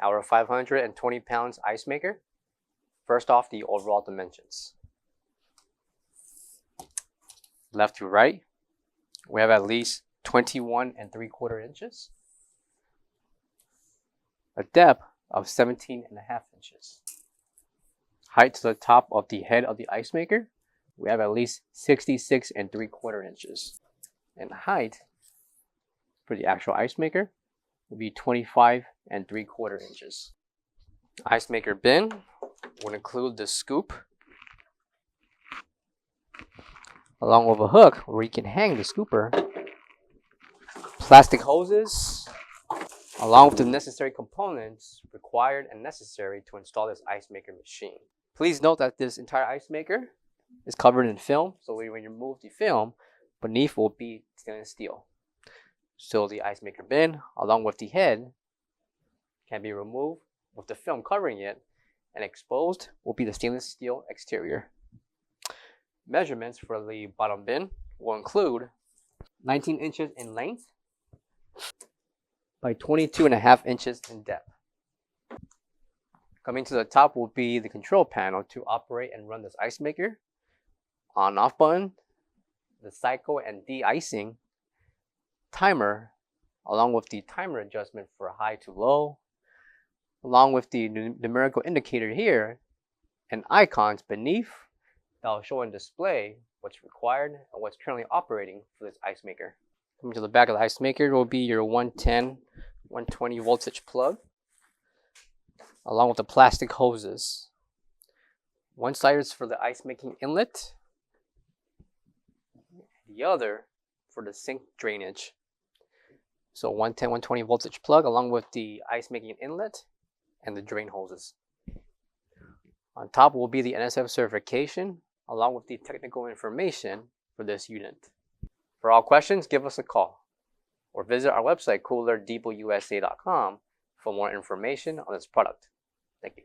our 520 pounds ice maker. First off, the overall dimensions. Left to right, we have at least 21 3/4 inches. A depth of 17.5 inches. Height to the top of the head of the ice maker, we have at least 66 3/4 inches. And height for the actual ice maker will be 25 3/4 inches. Ice maker bin would include the scoop, along with a hook where you can hang the scooper, plastic hoses, along with the necessary components required and necessary to install this ice maker machine. Please note that this entire ice maker is covered in film, so when you remove the film, beneath will be stainless steel. So the ice maker bin, along with the head, can be removed with the film covering it, and exposed will be the stainless steel exterior. Measurements for the bottom bin will include 19 inches in length by 22.5 inches in depth. Coming to the top will be the control panel to operate and run this ice maker. On-off button, the cycle and de-icing, timer, along with the timer adjustment for high to low, along with the numerical indicator here, and icons beneath that will show and display what's required and what's currently operating for this ice maker. Coming to the back of the ice maker will be your 110, 120 voltage plug, along with the plastic hoses. One side is for the ice making inlet, the other for the sink drainage. So 110, 120 voltage plug along with the ice making inlet and the drain hoses. On top will be the NSF certification along with the technical information for this unit. For all questions, give us a call or visit our website coolerdepotUSA.com for more information on this product. Thank you.